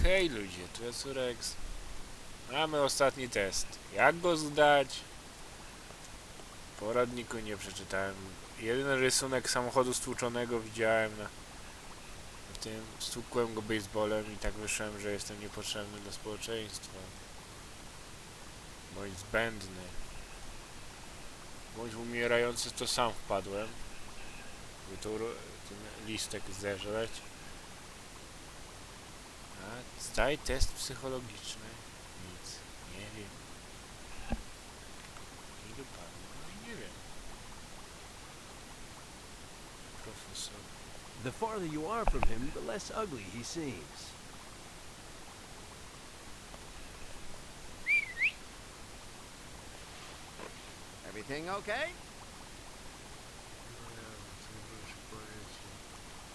Hej ludzie, tu jest Rex. Mamy ostatni test. Jak go zdać? W poradniku nie przeczytałem. Jeden rysunek samochodu stłuczonego widziałem na w tym. Stukłem go baseballem i tak wyszłem, że jestem niepotrzebny dla społeczeństwa. Bądź zbędny. Bądź umierający, to sam wpadłem. By ten listek zeżreć. A, zdaj test psychologiczny. Nic. Nie wiem. Nie dopadło. No nie wiem. Profesor. The farther you are from him, the less ugly he seems. Everything okay?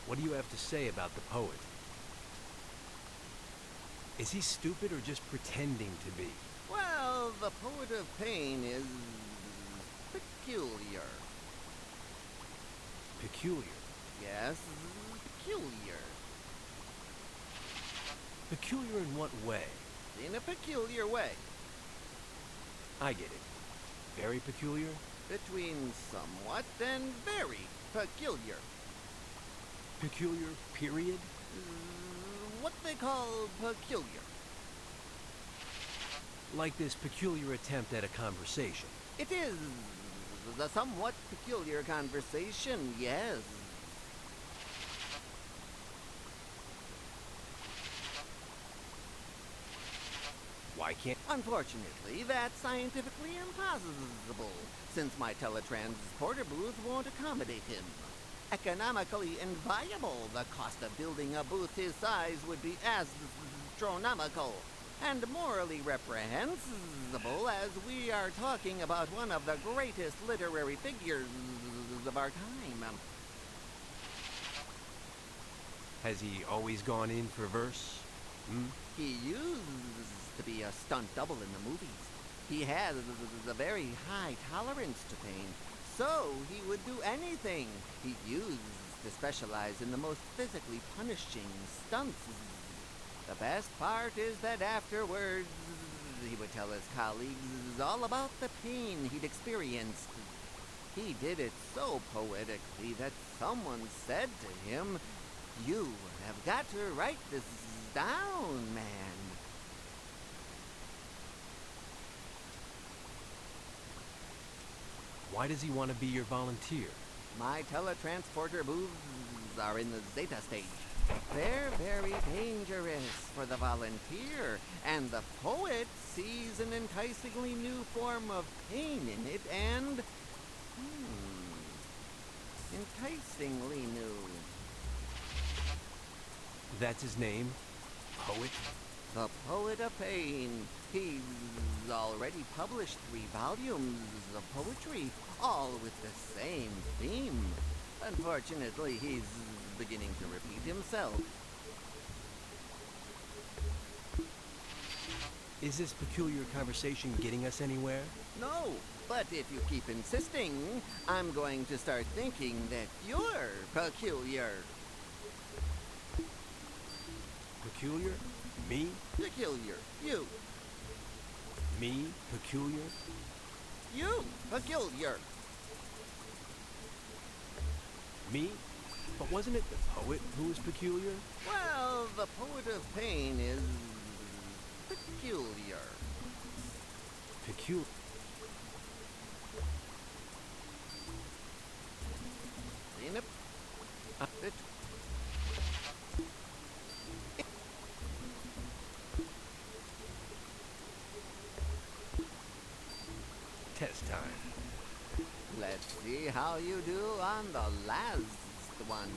What do you have to say about the poet? Is he stupid or just pretending to be? Well, the poet of pain is peculiar. Peculiar. Yes, peculiar. Peculiar in what way? In a peculiar way. I get it. Very peculiar? Between somewhat and very peculiar. Peculiar, period? What they call peculiar. Like this peculiar attempt at a conversation. It is a somewhat peculiar conversation, yes. Why can't... Unfortunately, that's scientifically impossible, since my teletransporter booth won't accommodate him. Economically inviable, the cost of building a booth his size would be astronomical, and morally reprehensible, as we are talking about one of the greatest literary figures of our time. Has he always gone in for verse? He used to be a stunt double in the movies. He has a very high tolerance to pain, so he would do anything. He used to specialize in the most physically punishing stunts. The best part is that afterwards, he would tell his colleagues all about the pain he'd experienced. He did it so poetically that someone said to him, "You have got to write this down, man." Why does he want to be your volunteer? My teletransporter booths are in the Zeta stage. They're very dangerous for the volunteer, and the poet sees an enticingly new form of pain in it, and... enticingly new. That's his name? Poet? The Poet of Pain. He's already published 3 volumes of poetry, all with the same theme. Unfortunately, he's beginning to repeat himself. Is this peculiar conversation getting us anywhere? No, but if you keep insisting, I'm going to start thinking that you're peculiar. Peculiar? Me? Peculiar. You. Me? Peculiar? You. Peculiar. Me? But wasn't it the poet who was peculiar? Well, the Poet of Pain is peculiar. Peculiar. In a... Test time. Let's see how you do on the last one.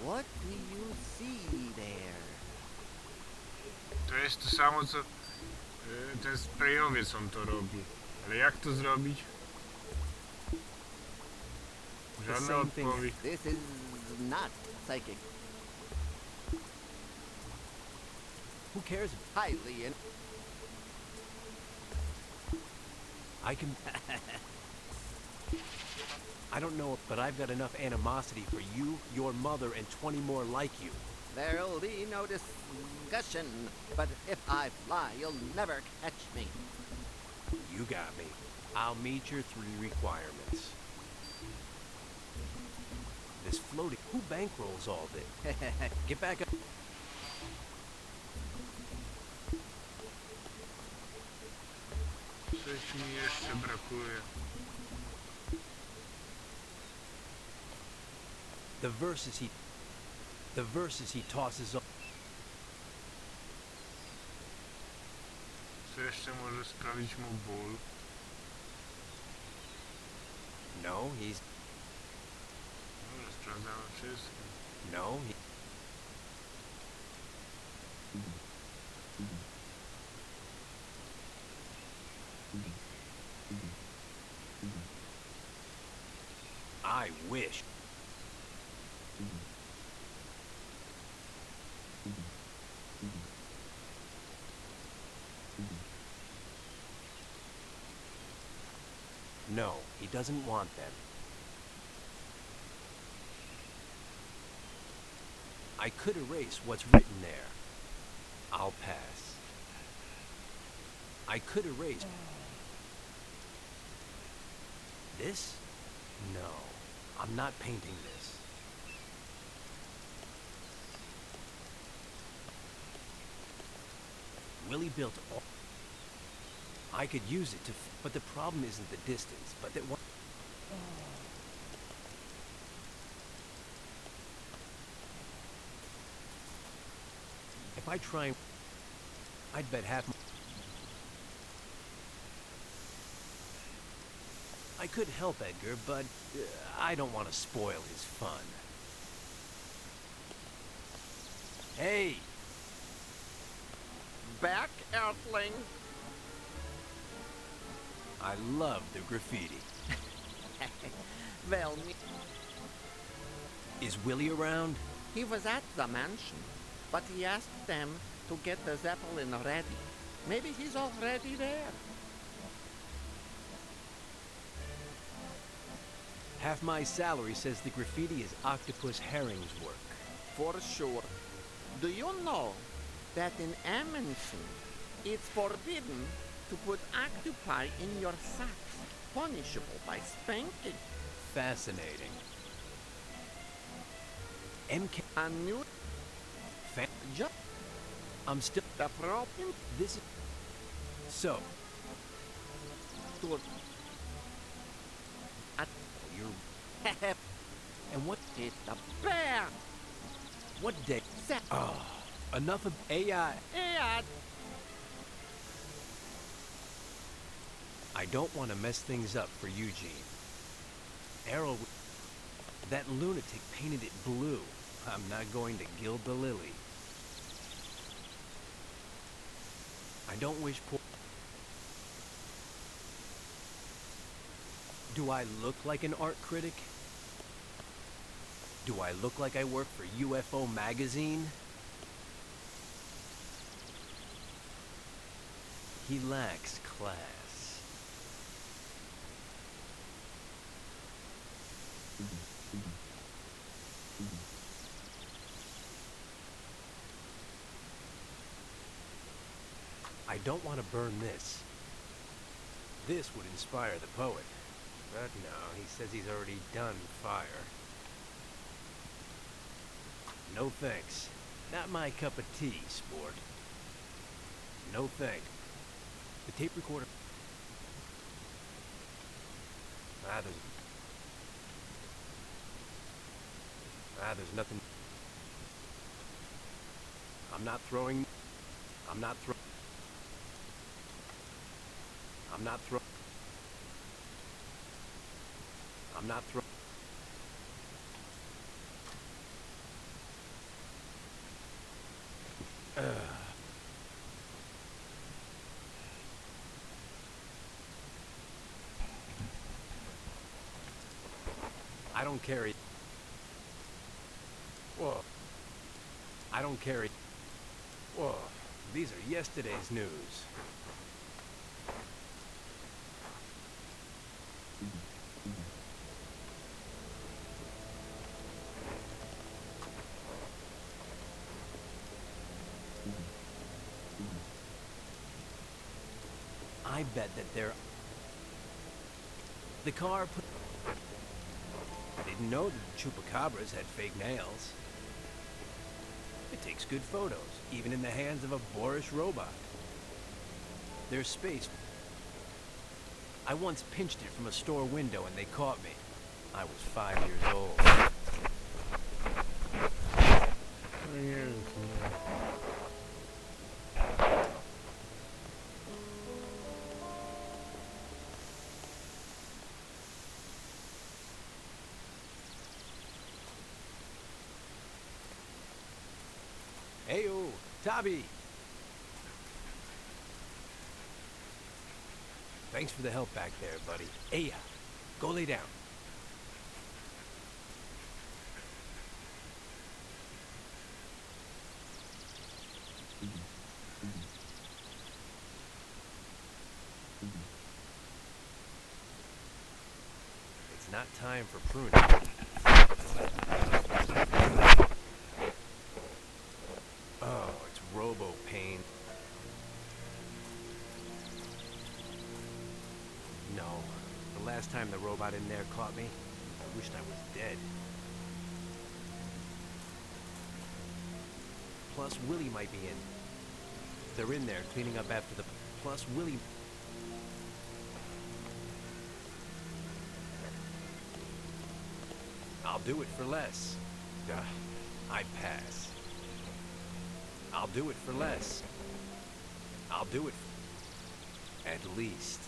What do you see there? To jest to samo, co ten sprayowiec on to robi. Ale jak to zrobić? Żadna odpowiedź. This is not psychic. Who cares? Highly in... I can... I don't know, but I've got enough animosity for you, your mother, and 20 more like you. There'll be no discussion. But if I fly, you'll never catch me. You got me. I'll meet your 3 requirements. This floating... Who bankrolls all this? Get back up. Coś mi jeszcze brakuje. The verses he tosses off. Co jeszcze może sprawić mu ból? No, he's... Może sprawdzamy wszystko. No, he... I wish. No, he doesn't want them. I could erase what's written there. I'll pass. I could erase... This? No, I'm not painting this. Willie built all... I could use it to... But the problem isn't the distance, but that one... If I try... I'd bet half... I could help Edgar, but I don't want to spoil his fun. Hey! Back, Earthling. I love the graffiti. Well, Is Willie around? he was at the mansion, but he asked them to get the Zeppelin ready. Maybe he's already there. Half my salary says the graffiti is Octopus Herring's work. For sure. Do you know that in Amundsen, it's forbidden to put octopi in your socks, punishable by spanking? Fascinating. MK... A new job. I'm still... The problem This is... So, to you're... And what... it's the bear. What day... Zap. Oh, enough of AI. Yeah. I don't want to mess things up for Eugene. Errol... That lunatic painted it blue. I'm not going to gild the lily. I don't wish poor... Do I look like an art critic? Do I look like I work for UFO magazine? He lacks class. I don't want to burn this. This would inspire the poet. But no, he says he's already done fire. No thanks. Not my cup of tea, sport. No thanks. The tape recorder... there's nothing... I'm not throwing... I'm not throwing... I don't carry... Whoa. I don't carry... Whoa. These are yesterday's news. I bet that they're... The car put... I didn't know that chupacabras had fake nails. It takes good photos, even in the hands of a boorish robot. There's space. I once pinched it from a store window and they caught me. I was 5 years old. Heyo, Tabby! Thanks for the help back there, buddy. Hey, go lay down. It's not time for pruning. Oh, it's robo-pain. No. The last time the robot in there caught me, I wished I was dead. Plus, Willie might be in. They're in there cleaning up after the... Plus, Willie... I'll do it for less. I pass. I'll do it for less. I'll do it at least.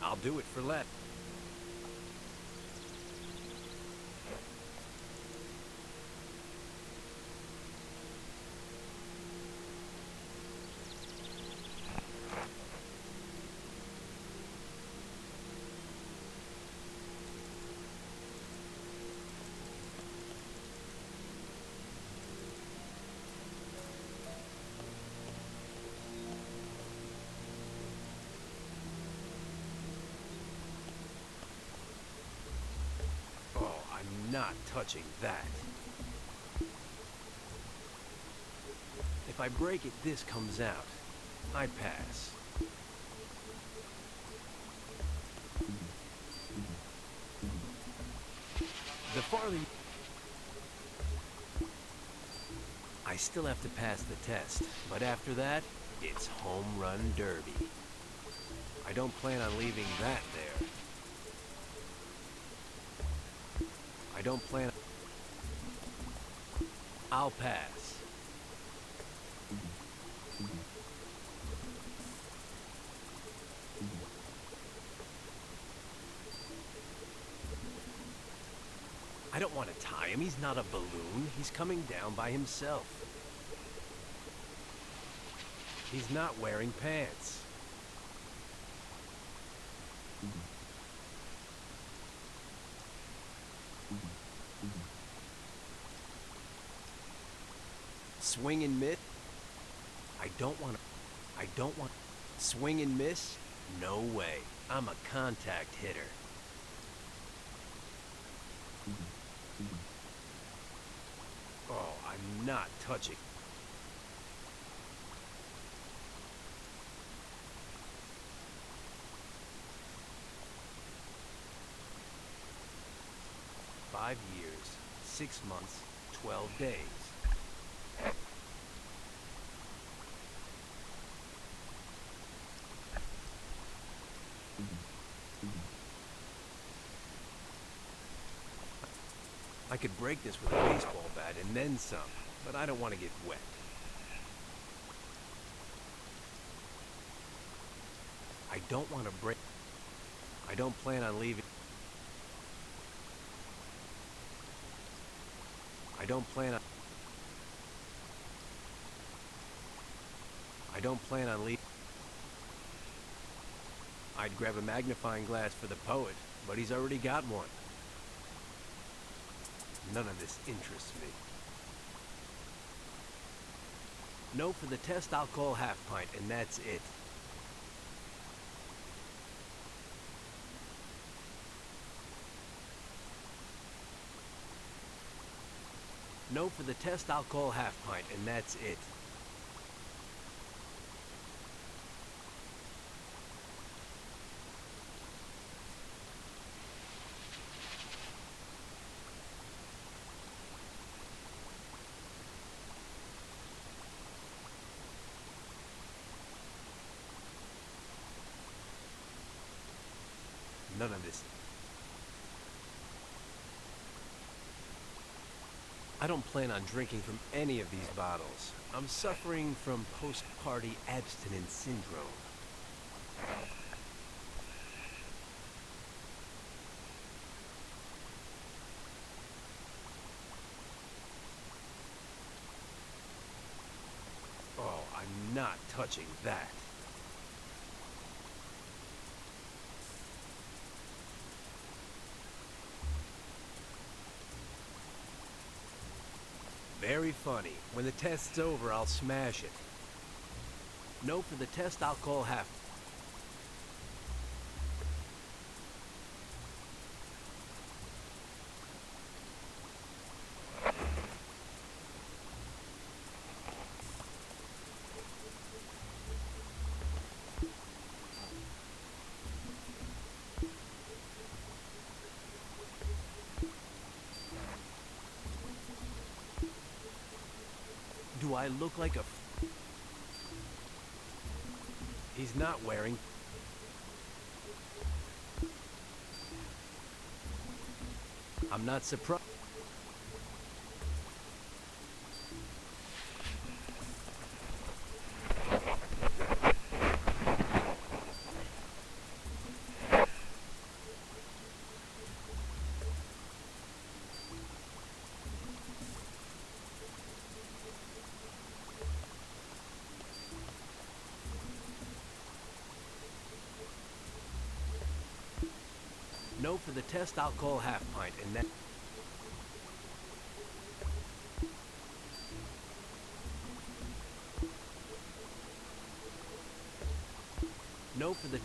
I'll do it for less. Not touching that. If I break it, this comes out. I pass. The farther... I still have to pass the test, but after that, it's home run derby. I don't plan on leaving that there. I don't plan... I'll pass. I don't want to tie him. He's not a balloon. He's coming down by himself. He's not wearing pants. Swing and miss? I don't want... Swing and miss? No way. I'm a contact hitter. Oh, I'm not touching. "5 years, 6 months, 12 days. I could break this with a baseball bat and then some, but I don't want to get wet. I don't want to break... I don't plan on leaving... I don't plan on leaving... I'd grab a magnifying glass for the poet, but he's already got one. None of this interests me. No, for the test I'll call half pint, and that's it. No for the test alcohol half pint, and that's it. None of this. I don't plan on drinking from any of these bottles. I'm suffering from post-party abstinence syndrome. Oh, I'm not touching that. Very funny. When the test's over, I'll smash it. No for the test alcohol half. Do I look like a... He's not wearing... I'm not surprised. No for the test alcohol half pint, and that... No for the...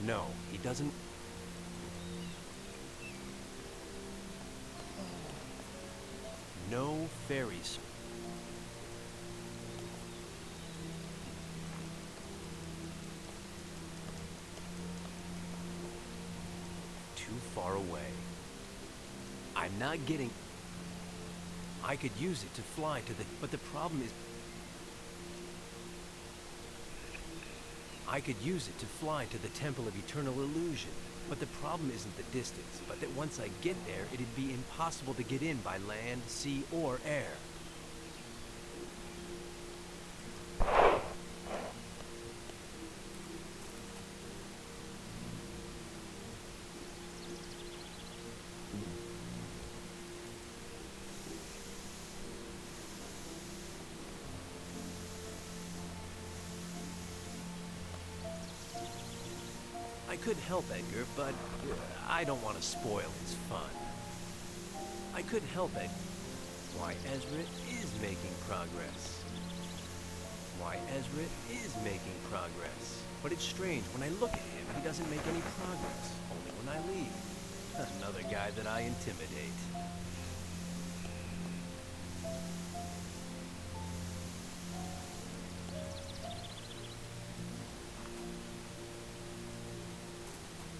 No, he doesn't. No fairies. Too far away. I'm not getting... I could use it to fly to the... But the problem is... I could use it to fly to the Temple of Eternal Illusion. But the problem isn't the distance, but that once I get there, it'd be impossible to get in by land, sea, or air. I could help Edgar, but I don't want to spoil his fun. I could help Edgar. Why, Ezra is making progress. Why, Ezra is making progress. But it's strange, when I look at him, he doesn't make any progress. Only when I leave. Another guy that I intimidate.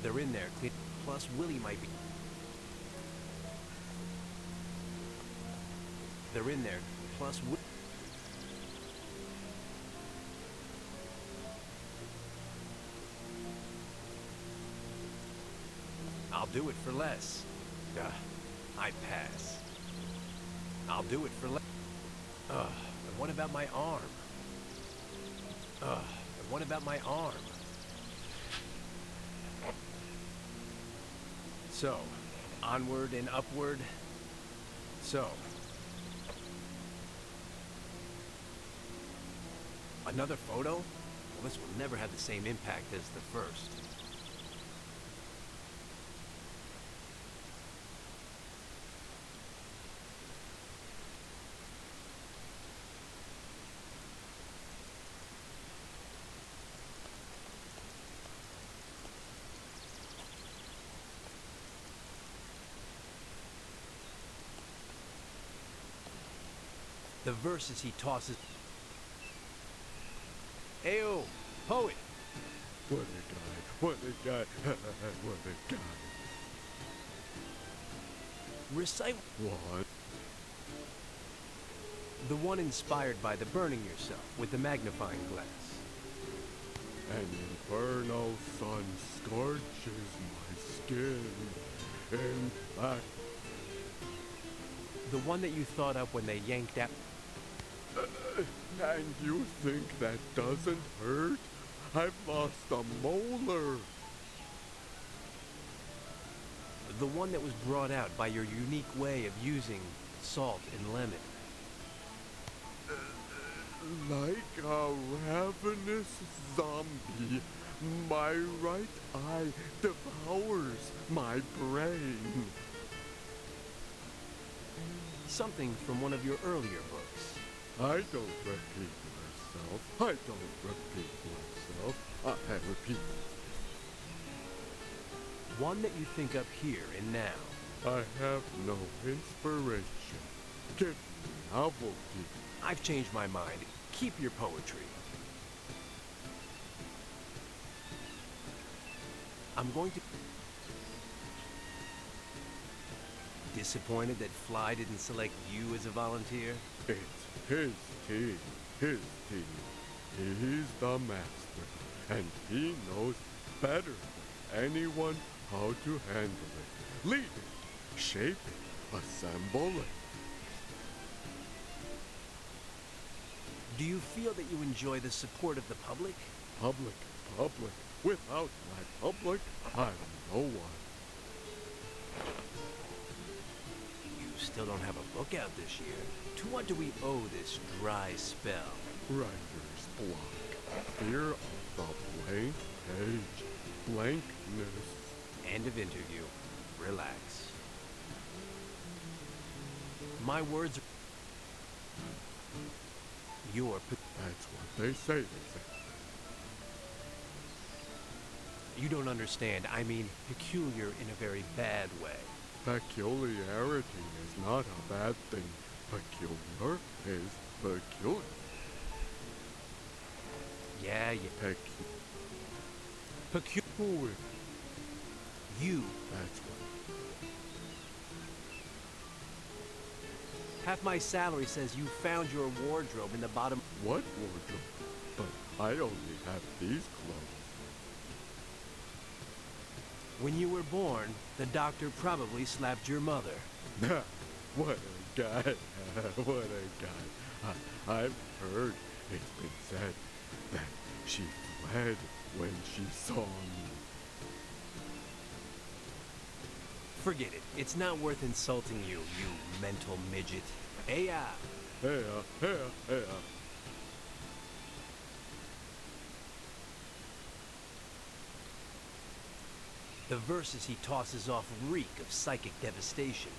They're in there. Plus, Willie might be... They're in there. Plus, I'll do it for less. I pass. I'll do it for less. And what about my arm? And what about my arm? So, onward and upward. So. Another photo? Well, this will never have the same impact as the first. The verses he tosses. Ayo, poet. What a guy, what a guy, what a guy. Recite What? the one inspired by the burning yourself with the magnifying glass. An infernal sun scorches my skin. In fact, The one that you thought up when they yanked out. and you think that doesn't hurt? I've lost a molar. The one that was brought out by your unique way of using salt and lemon. Like a ravenous zombie, my right eye devours my brain. Something from one of your earlier books. I don't repeat myself. I don't repeat myself. I repeat. One that you think up here and now. I have no inspiration. Give me novelty. I've changed my mind. Keep your poetry. I'm going to... Disappointed that Fly didn't select you as a volunteer? It's his team. His team. He's the master. And he knows better than anyone how to handle it. Lead it. Shape it. Assemble it. Do you feel that you enjoy the support of the public? Public. Without my public, I'm no one. You still don't have a book out this year. To what do we owe this dry spell? Writer's block. Fear of the blank page. Blankness. End of interview. Relax. My words are... You're... That's what they say. You don't understand. I mean, peculiar in a very bad way. Peculiarity is not a bad thing. Peculiar is peculiar. Yeah, Peculiar. You. That's what. Half my salary says you found your wardrobe in the bottom... What wardrobe? But I only have these clothes. When you were born, the doctor probably slapped your mother. What a guy. What a guy. I've heard it's been said that she fled when she saw me. Forget it. It's not worth insulting you, you mental midget. Hey, Hey. The verses he tosses off reek of psychic devastation.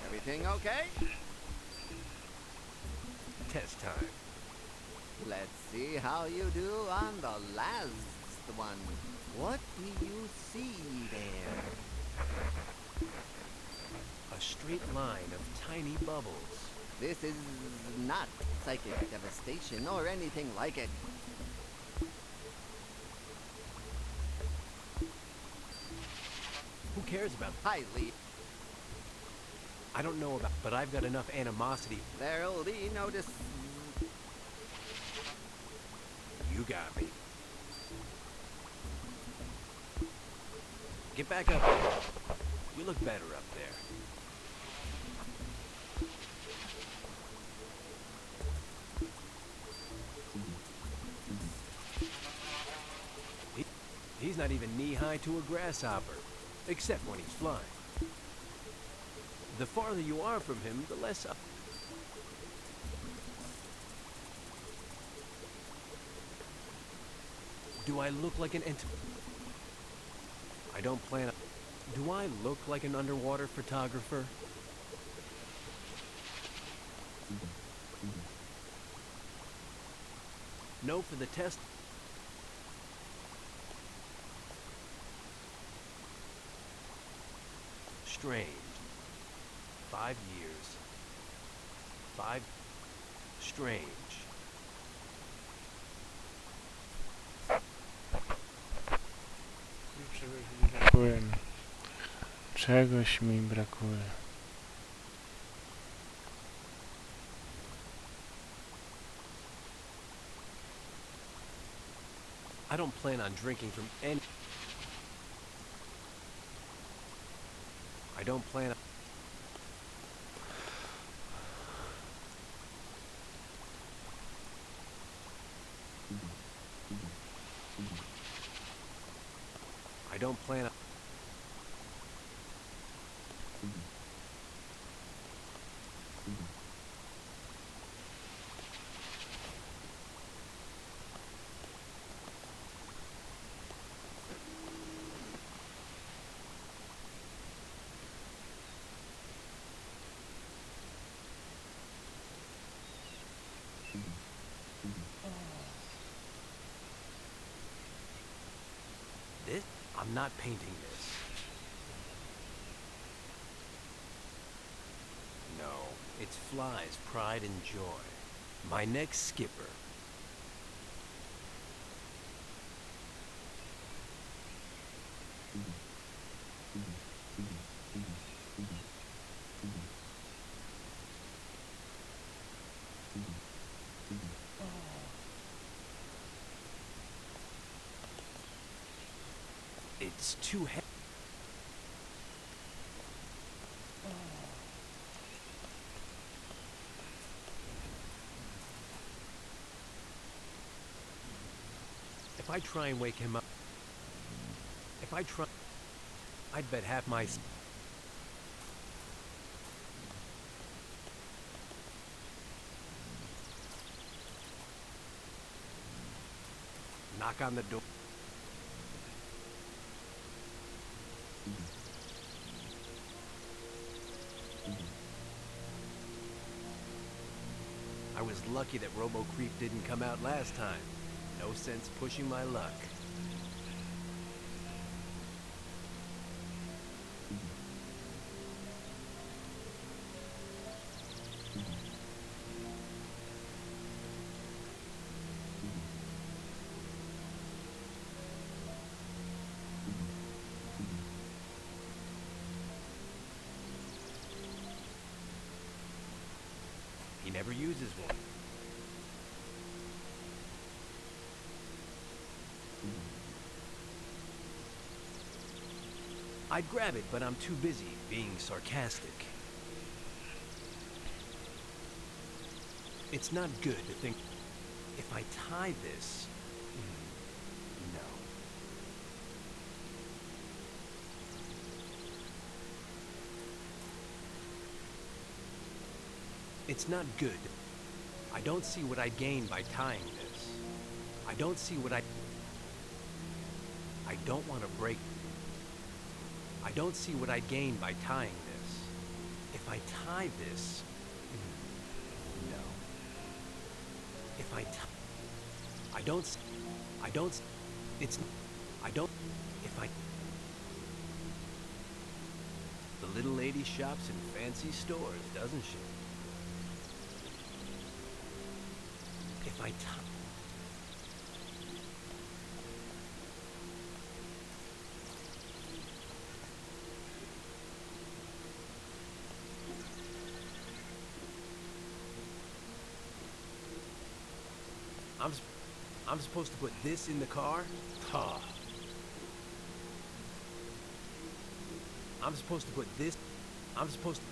Everything okay? Test time. Let's see how you do on the last one. What do you see there? A straight line of tiny bubbles. This is not psychic devastation or anything like it. Who cares about... Highly. I don't know about... But I've got enough animosity. There'll be no You got me. Get back up there. You look better up there. He's not even knee-high to a grasshopper, except when he's flying. The farther you are from him, the less up. Do I look like an ent? I don't plan on... Do I look like an underwater photographer? No for the test. Strange. 5 years. 5. Strange. Czegoś mi brakuje. I don't plan on drinking from any... I don't plan on... I don't plan on... This? I'm not painting this. No, it's Fly's pride and joy. My next skipper. It's too heavy. If I try and wake him up... If I try... I'd bet half my... Knock on the door. I was lucky that Robo Creep didn't come out last time. No sense pushing my luck. He never uses one. I'd grab it, but I'm too busy being sarcastic. It's not good to think, if I tie this... No. It's not good. I don't see what I gain by tying this. I don't see what I don't want to break. I don't see what I gain by tying this. If I tie this... No. If I tie... I don't... It's... I don't... If I... The little lady shops in fancy stores, doesn't she? If I tie... I'm supposed to put this in the car? Ha. I'm supposed to put this... I'm supposed to...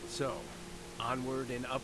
So, onward and up...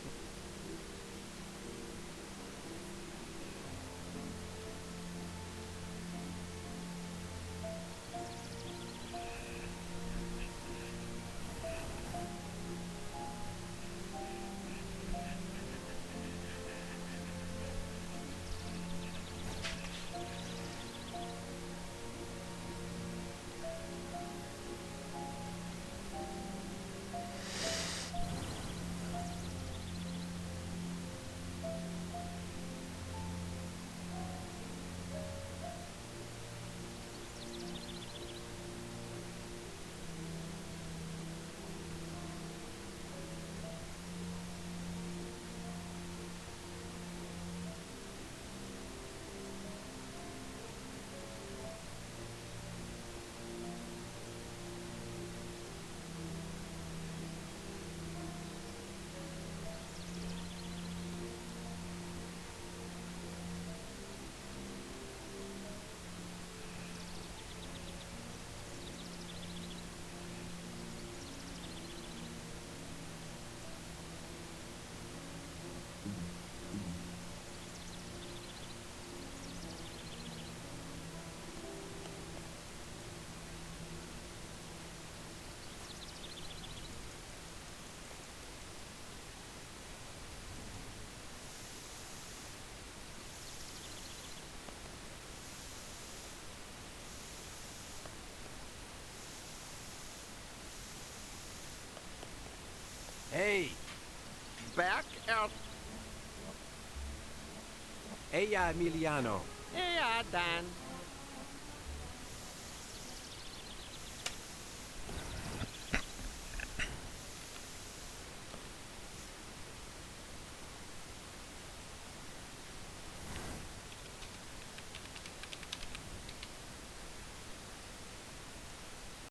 Hey, Back out. Emiliano. Yeah, Dan.